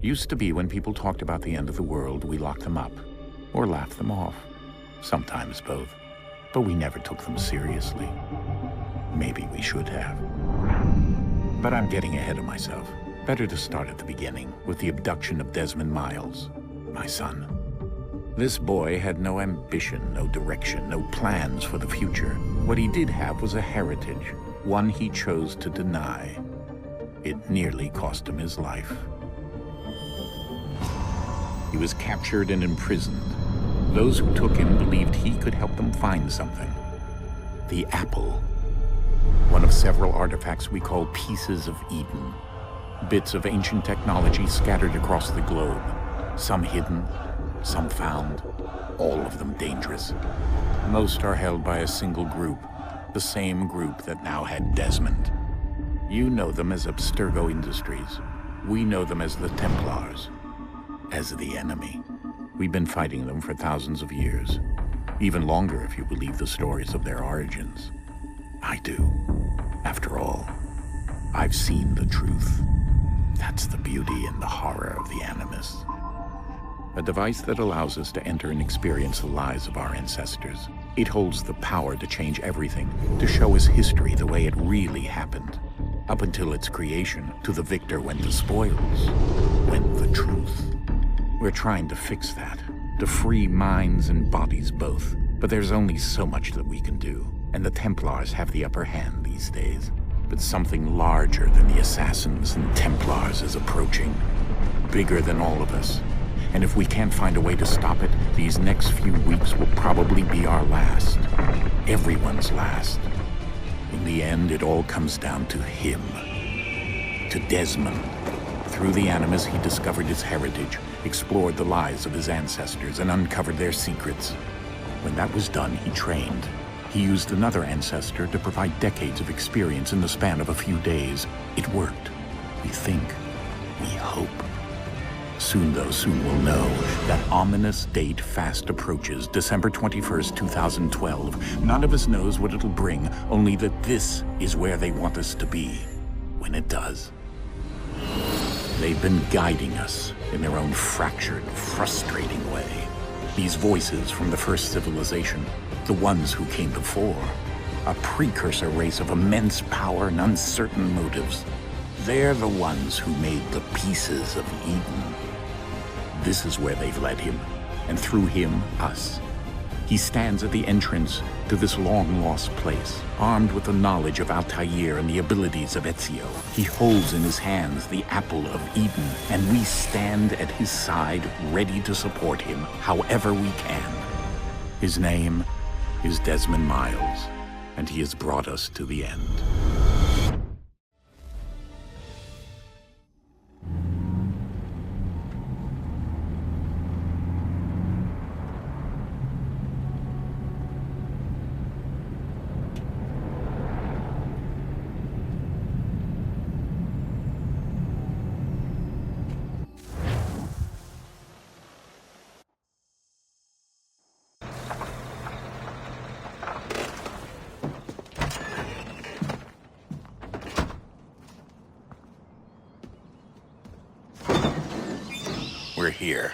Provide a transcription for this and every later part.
Used to be when people talked about the end of the world, we locked them up, or laughed them off. Sometimes both. But we never took them seriously. Maybe we should have. But I'm getting ahead of myself. Better to start at the beginning, with the abduction of Desmond Miles, my son. This boy had no ambition, no direction, no plans for the future. What he did have was a heritage, one he chose to deny. It nearly cost him his life. He was captured and imprisoned. Those who took him believed he could help them find something. The apple. One of several artifacts we call Pieces of Eden. Bits of ancient technology scattered across the globe. Some hidden, some found, all of them dangerous. Most are held by a single group, the same group that now had Desmond. You know them as Abstergo Industries. We know them as the Templars, as the enemy. We've been fighting them for thousands of years, even longer if you believe the stories of their origins. I do. After all, I've seen the truth. That's the beauty and the horror of the Animus. A device that allows us to enter and experience the lives of our ancestors. It holds the power to change everything, to show us history the way it really happened. Up until its creation, to the victor went the spoils, went the truth. We're trying to fix that, to free minds and bodies both. But there's only so much that we can do, and the Templars have the upper hand these days. But something larger than the Assassins and Templars is approaching, bigger than all of us. And if we can't find a way to stop it, these next few weeks will probably be our last. Everyone's last. In the end, it all comes down to him. To Desmond. Through the Animus, he discovered his heritage, explored the lives of his ancestors, and uncovered their secrets. When that was done, he trained. He used another ancestor to provide decades of experience in the span of a few days. It worked. We think. We hope. Soon, though, soon we'll know. That ominous date fast approaches, December 21st, 2012. None of us knows what it'll bring, only that this is where they want us to be, when it does. They've been guiding us in their own fractured, frustrating way. These voices from the first civilization, the ones who came before, a precursor race of immense power and uncertain motives. They're the ones who made the Pieces of Eden. This is where they've led him, and through him, us. He stands at the entrance to this long-lost place, armed with the knowledge of Altair and the abilities of Ezio. He holds in his hands the Apple of Eden, and we stand at his side, ready to support him however we can. His name is Desmond Miles, and he has brought us to the end. We're here.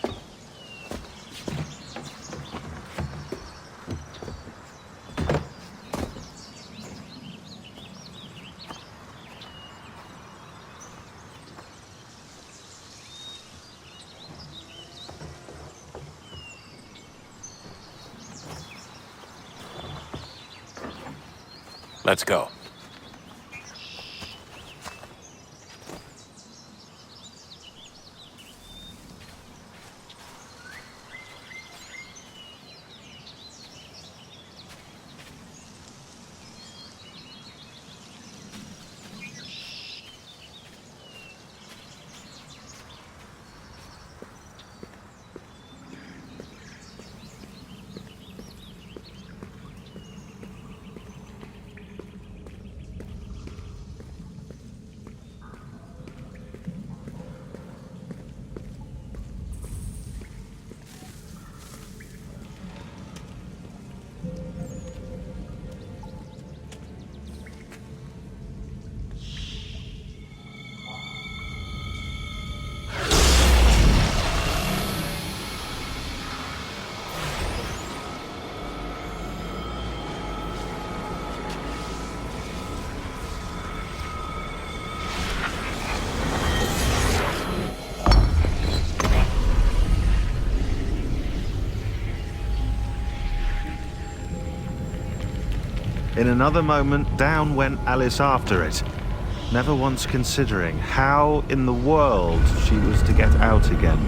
Let's go. In another moment, down went Alice after it, never once considering how in the world she was to get out again.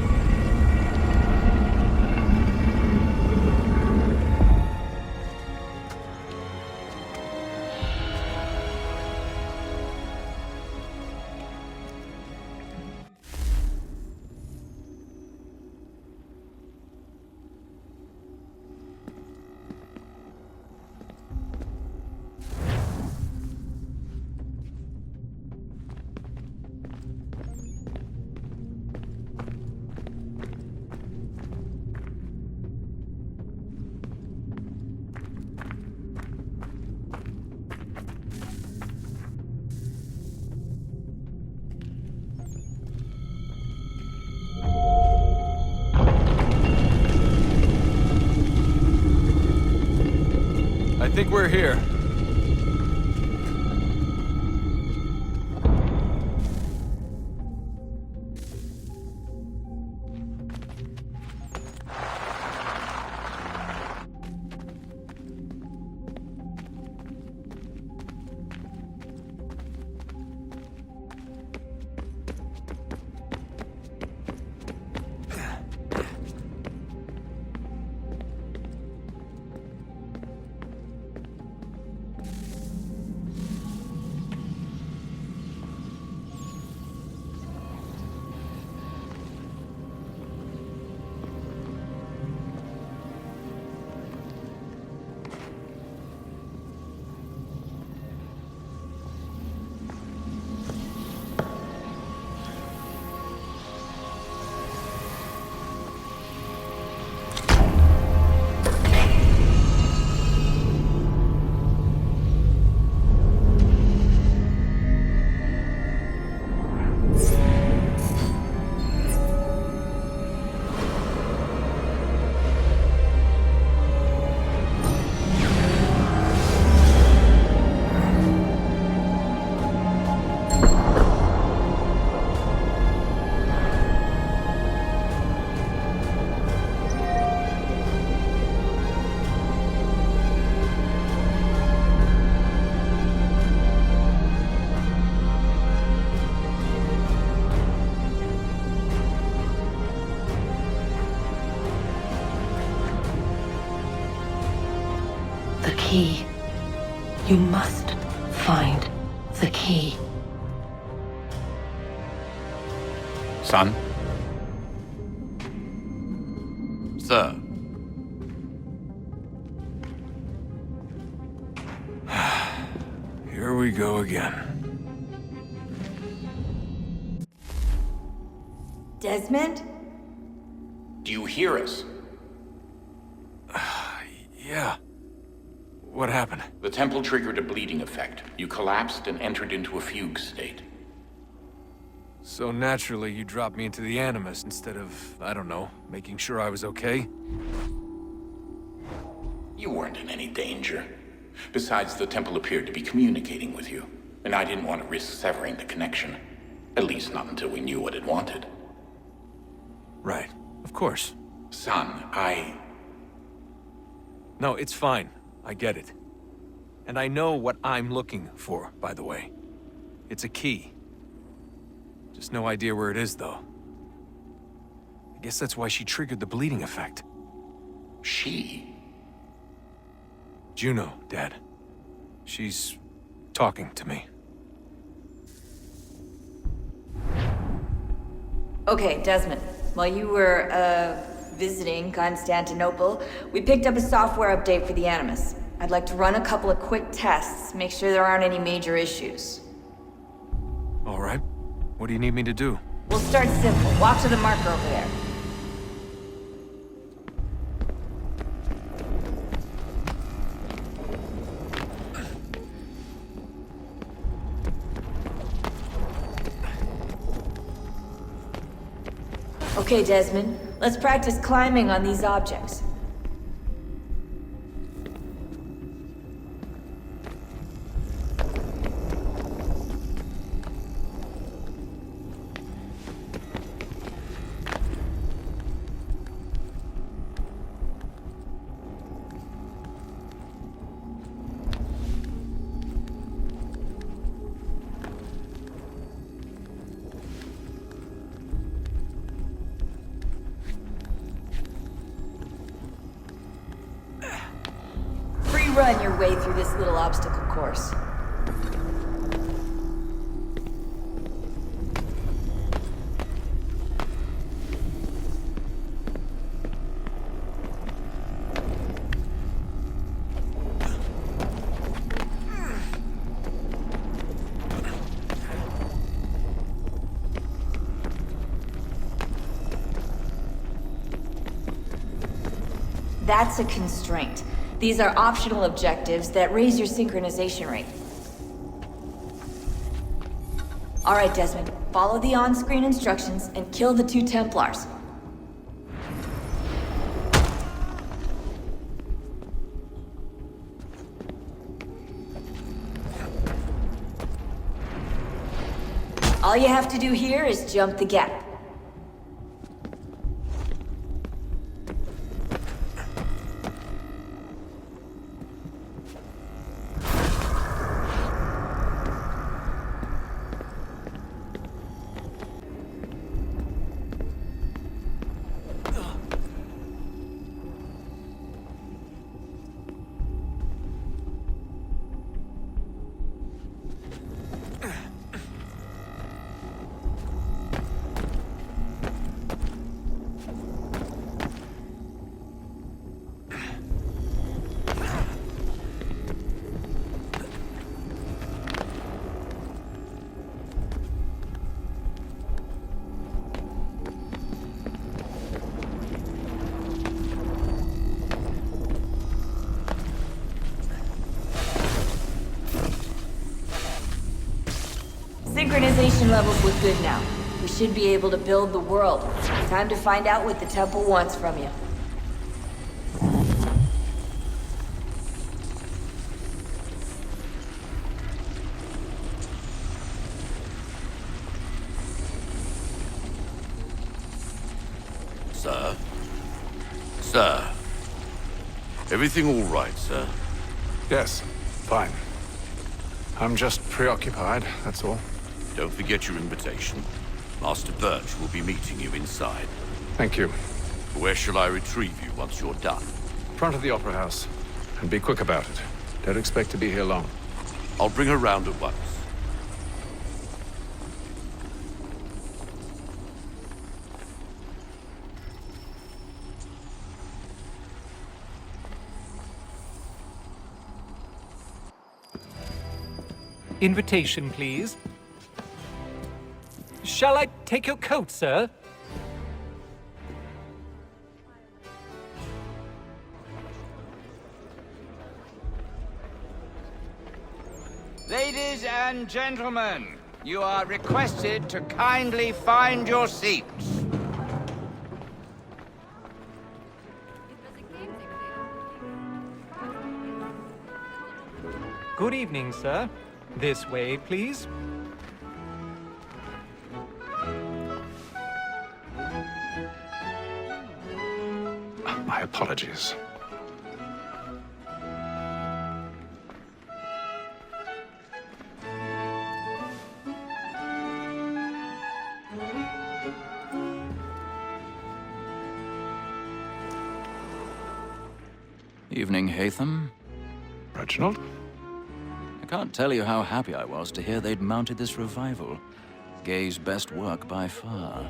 I think we're here. The key. You must find the key. Son? Sir. Here we go again. Desmond? Do you hear us? Yeah. What happened? The temple triggered a bleeding effect. You collapsed and entered into a fugue state. So naturally, you dropped me into the Animus instead of, I don't know, making sure I was okay? You weren't in any danger. Besides, the temple appeared to be communicating with you, and I didn't want to risk severing the connection. At least not until we knew what it wanted. Right. Of course. Son, No, it's fine. I get it. And I know what I'm looking for, by the way. It's a key. Just no idea where it is, though. I guess that's why she triggered the bleeding effect. She? Juno, Dad. She's talking to me. Okay, Desmond. While you were, visiting Constantinople, we picked up a software update for the Animus. I'd like to run a couple of quick tests, make sure there aren't any major issues. All right. What do you need me to do? We'll start simple. Walk to the marker over there. Okay, Desmond. Let's practice climbing on these objects. run your way through this little obstacle course. That's a constraint. These are optional objectives that raise your synchronization rate. All right, Desmond. Follow the on-screen instructions and kill the 2 Templars. All you have to do here is jump the gap. Synchronization levels look good now. We should be able to build the world. Time to find out what the temple wants from you. Sir? Sir? Everything all right, sir? Yes, fine. I'm just preoccupied, that's all. Don't forget your invitation. Master Birch will be meeting you inside. Thank you. Where shall I retrieve you once you're done? Front of the Opera House. And be quick about it. Don't expect to be here long. I'll bring her round at once. Invitation, please. Shall I take your coat, sir? Ladies and gentlemen, you are requested to kindly find your seats. Good evening, sir. This way, please. My apologies. Evening, Haytham. Reginald? I can't tell you how happy I was to hear they'd mounted this revival. Gay's best work by far.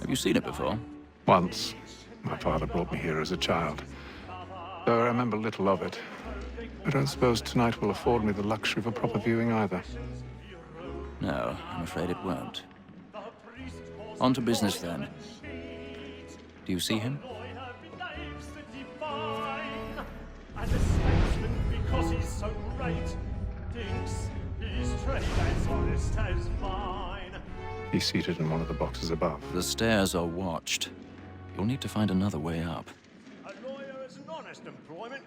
Have you seen it before? Once. My father brought me here as a child. Though I remember little of it. I don't suppose tonight will afford me the luxury of a proper viewing either. No, I'm afraid it won't. On to business then. Do you see him? And a statesman, because he's so great, thinks his trade as honest as mine. He's seated in one of the boxes above. The stairs are watched. You'll need to find another way up. A lawyer is an honest employment,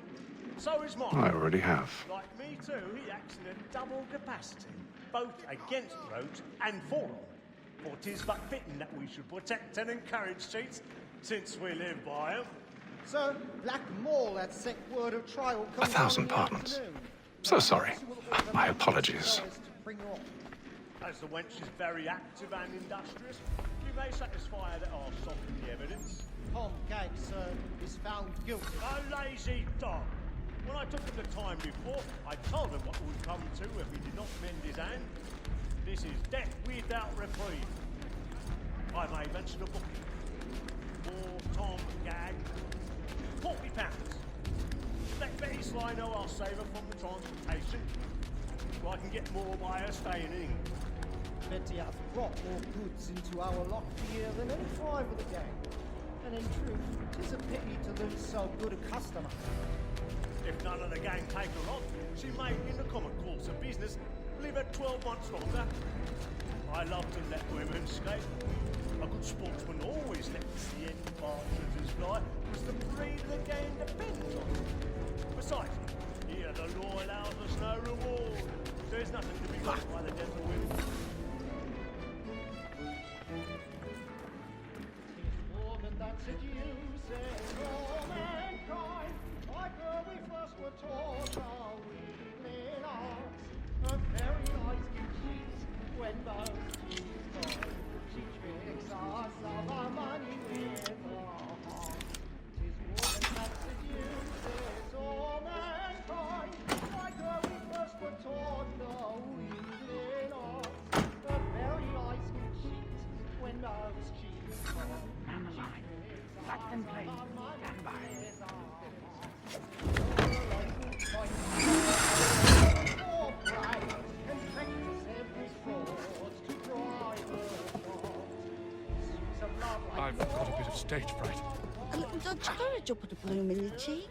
so is mine. I already have. Like me too, he acts in a double capacity, both against roads and for them. For 'tis but fitting that we should protect and encourage cheats, since we live by them. Sir, Black Mall had sent word of trial. 1,000 pardons. So sorry. My apologies. As the wench is very active and industrious, we may satisfy her that I'll soften the evidence. Tom Gaggs, sir, is found guilty. A lazy dog. When I took him the time before, I told him what would come to if he did not mend his hand. This is death without reprieve. I may mention a booking. For Tom Gag, £40. Let Betty Sly know I'll save her from the transportation, so I can get more by her staying in England. Betty hath brought more goods into our lock here than any five of the gang. And in truth, 'tis a pity to lose so good a customer. If none of the gang take her on, she may, in the common course of business, live at 12 months longer. I love to let women skate. A good sportsman always lets the end partridges fly, because the breed of the game depends on it. Besides, here the law allows us no reward. There's nothing to be got by the death of women. Woman that seduces all mankind, like her we first were taught our weakling arts. A very nice cheats when those cheats come. She tricks us of our money with her heart. 'Tis woman that seduces all mankind, like her we first were taught our weakling arts. A very nice cheats when those cheats come. Stand by. I've got a bit of stage fright. A little Dodge courage will put a bloom in your cheek.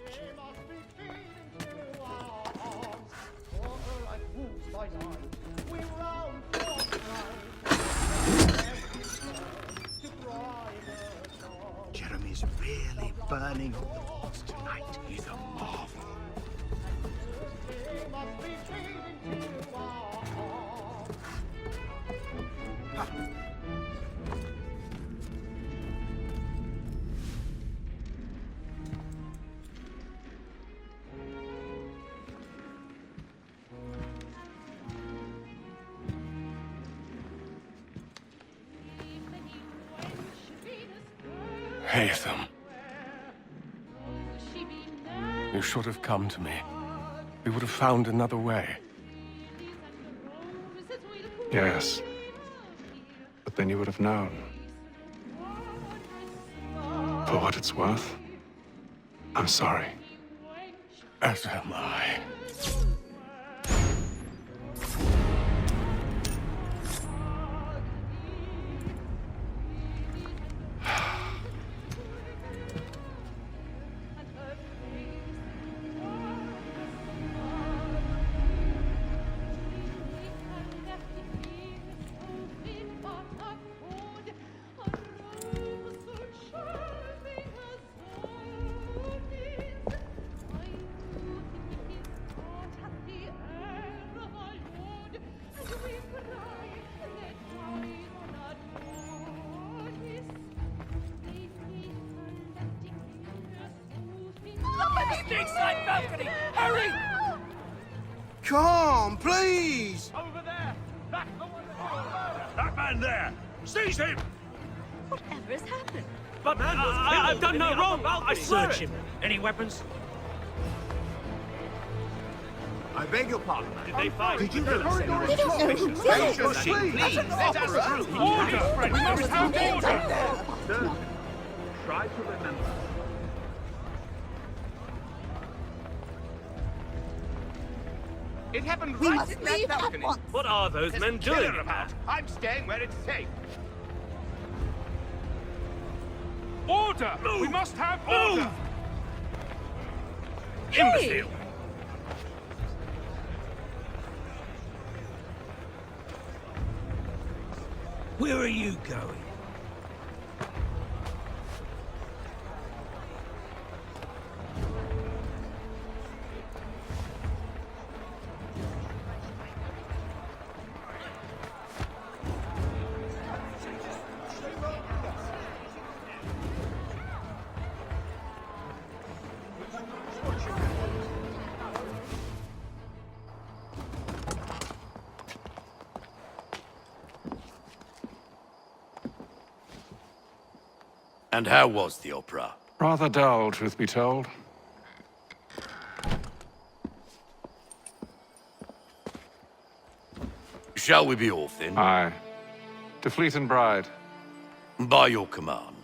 Jeremy's really burning up the balls tonight. He's a marvel. Haytham. You should have come to me. We would have found another way. Yes. But then you would have known. For what it's worth, I'm sorry. As am I. Stateside balcony! Hurry! Come, please! Over there! That's the one That man there! Seize him! Whatever has happened? But I've done no wrong! I swear it! Any weapons? I beg your pardon, man. Did they find? Did you We don't know who did it. Please, let us through! Order! We must have order! Sir, try to remember. It happened We right must in that leave at balcony. once. What are those men doing about? I'm staying where it's safe. Order! We must have order! Imbecile! Where are you going? And how was the opera? Rather dull, truth be told. Shall we be off then? Aye. To Fleet and Bride. By your command.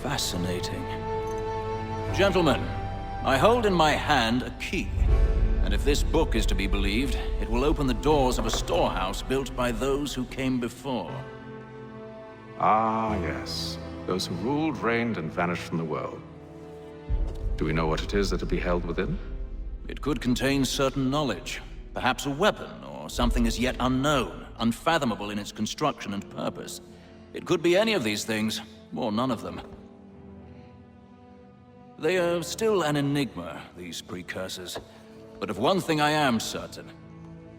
Fascinating. Gentlemen, I hold in my hand a key. And if this book is to be believed, it will open the doors of a storehouse built by those who came before. Ah, yes. Those who ruled, reigned, and vanished from the world. Do we know what it is that will be held within? It could contain certain knowledge. Perhaps a weapon, or something as yet unknown, unfathomable in its construction and purpose. It could be any of these things, or none of them. They are still an enigma, these precursors. But of one thing I am certain.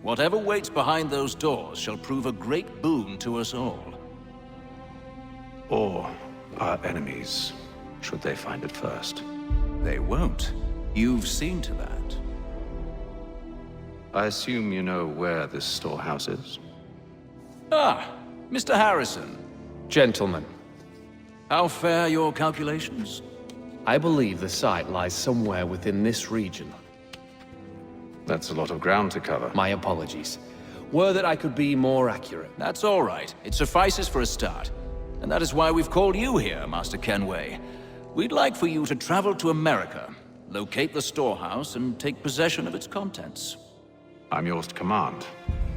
Whatever waits behind those doors shall prove a great boon to us all. Or our enemies, should they find it first. They won't. You've seen to that. I assume you know where this storehouse is? Ah, Mr. Harrison. Gentlemen, How fare your calculations? I believe the site lies somewhere within this region. That's a lot of ground to cover. My apologies. Were that I could be more accurate. That's all right. It suffices for a start. And that is why we've called you here, Master Kenway. We'd like for you to travel to America, locate the storehouse, and take possession of its contents. I'm yours to command,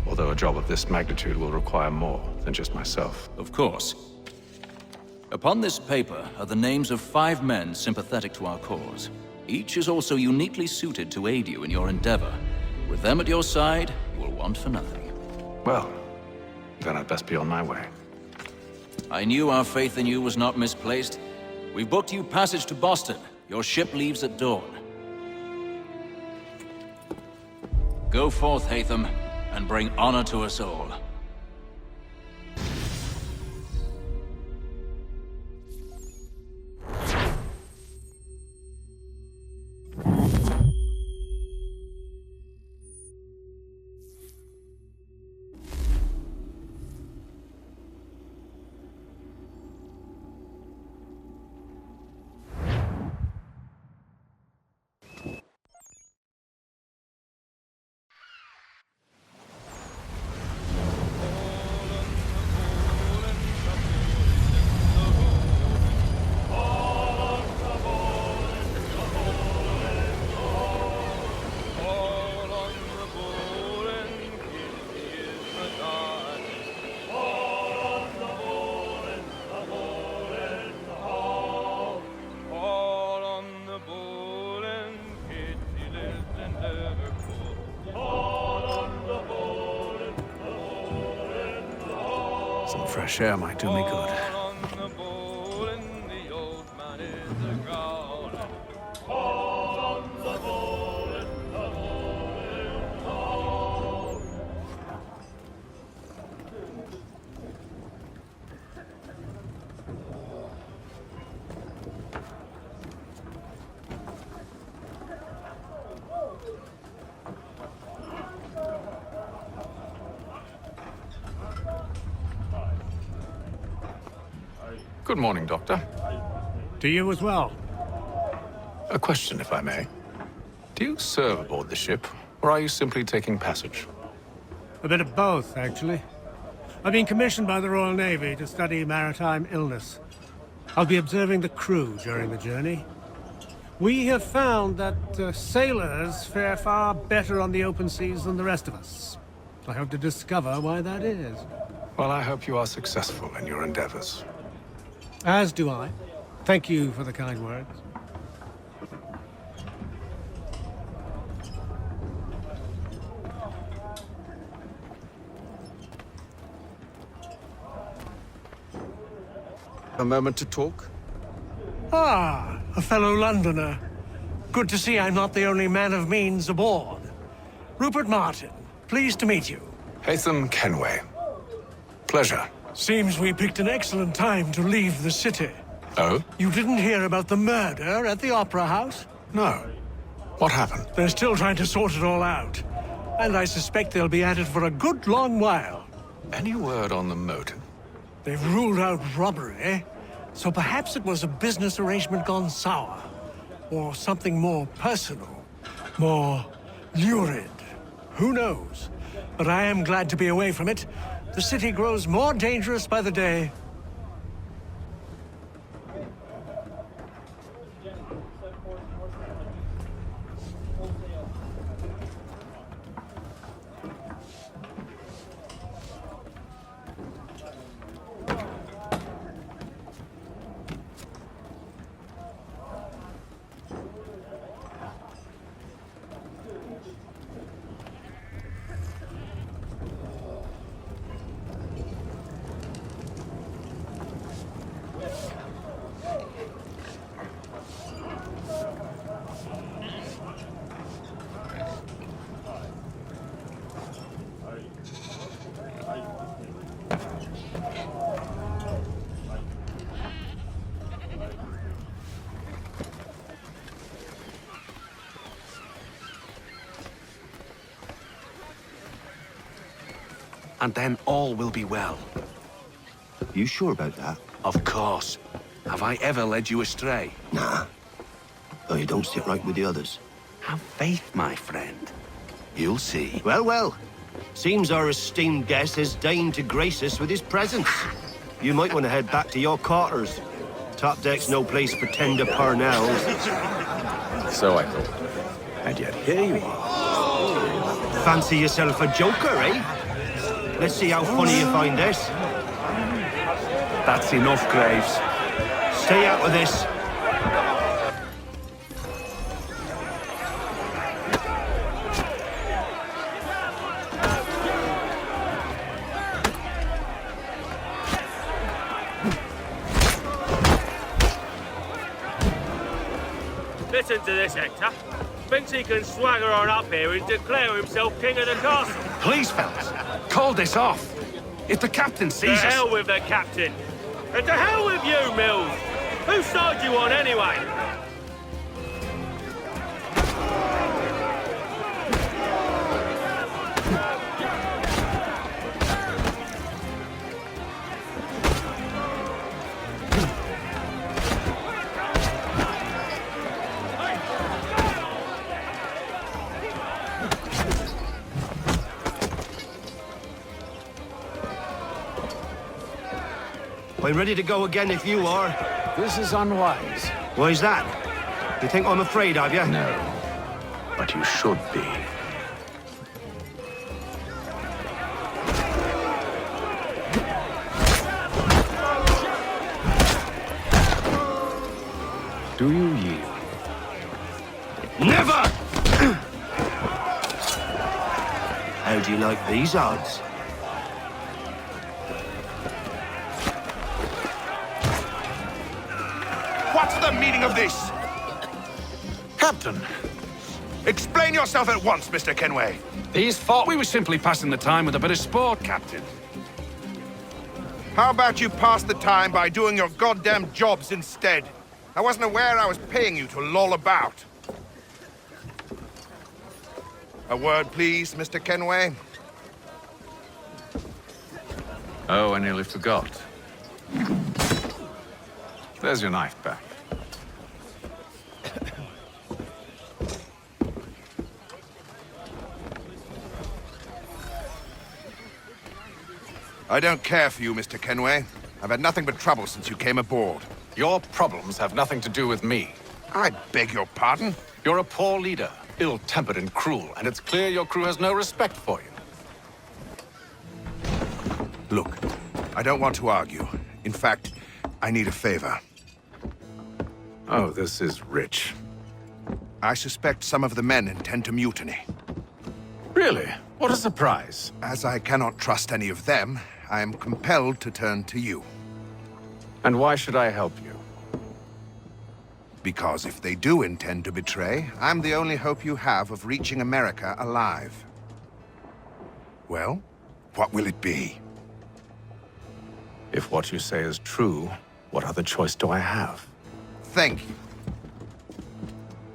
although a job of this magnitude will require more than just myself. Of course. Upon this paper are the names of 5 men sympathetic to our cause. Each is also uniquely suited to aid you in your endeavor. With them at your side, you will want for nothing. Well, then I'd best be on my way. I knew our faith in you was not misplaced. We've booked you passage to Boston. Your ship leaves at dawn. Go forth, Hatham, and bring honor to us all. Some fresh air might do me good. Good morning, Doctor. To you as well. A question, if I may. Do you serve aboard the ship, or are you simply taking passage? A bit of both, actually. I've been commissioned by the Royal Navy to study maritime illness. I'll be observing the crew during the journey. We have found that sailors fare far better on the open seas than the rest of us. I hope to discover why that is. Well, I hope you are successful in your endeavors. As do I. Thank you for the kind words. A moment to talk? Ah, a fellow Londoner. Good to see I'm not the only man of means aboard. Rupert Martin, pleased to meet you. Hatham Kenway. Pleasure. Seems we picked an excellent time to leave the city. Oh? You didn't hear about the murder at the Opera House? No. What happened? They're still trying to sort it all out. And I suspect they'll be at it for a good long while. Any word on the motive? They've ruled out robbery, So perhaps it was a business arrangement gone sour. Or something more personal. More lurid. Who knows? But I am glad to be away from it. The city grows more dangerous by the day. And then all will be well. You sure about that? Of course. Have I ever led you astray? Nah. Though you don't sit right with the others. Have faith, my friend. You'll see. Well, well. Seems our esteemed guest has deigned to grace us with his presence. You might want to head back to your quarters. Top deck's no place for tender parnells. So I thought. And yet here you are. Fancy yourself a joker, eh? Let's see how funny you find this. That's enough, Graves. Stay out of this. Listen to this, Hector. Thinks he can swagger on up here and declare himself king of the castle. Please, fellas, call this off. If the captain sees us... To hell with the captain. And to hell with you, Mills. Whose side you on, anyway? I'm ready to go again if you are. This is unwise. Why's that? You think I'm afraid of you? No. But you should be. Do you yield? Never! How do you like these odds? What's the meaning of this? Captain! Explain yourself at once, Mr. Kenway. These thought we were simply passing the time with a bit of sport, Captain. How about you pass the time by doing your goddamn jobs instead? I wasn't aware I was paying you to loll about. A word, please, Mr. Kenway. Oh, I nearly forgot. There's your knife back. I don't care for you, Mr. Kenway. I've had nothing but trouble since you came aboard. Your problems have nothing to do with me. I beg your pardon? You're a poor leader, ill-tempered and cruel, and it's clear your crew has no respect for you. Look, I don't want to argue. In fact, I need a favor. Oh, this is rich. I suspect some of the men intend to mutiny. Really? What a surprise. As I cannot trust any of them, I am compelled to turn to you. And why should I help you? Because if they do intend to betray, I'm the only hope you have of reaching America alive. Well, what will it be? If what you say is true, what other choice do I have? Thank you.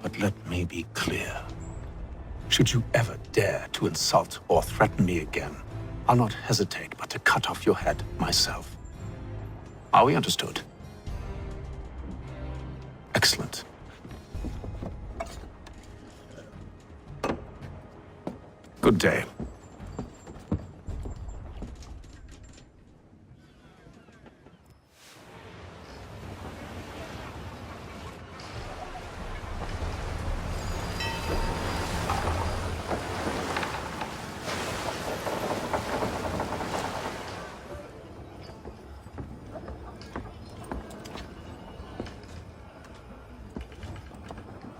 But let me be clear. Should you ever dare to insult or threaten me again, I'll not hesitate but to cut off your head myself. Are we understood? Excellent. Good day.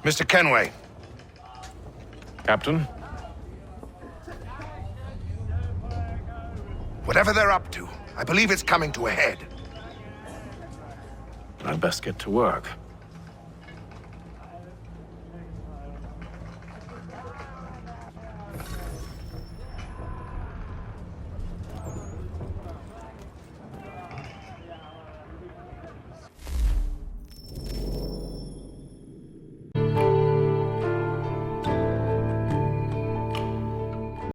Mr. Kenway. Captain? Whatever they're up to, I believe it's coming to a head. I'd best get to work.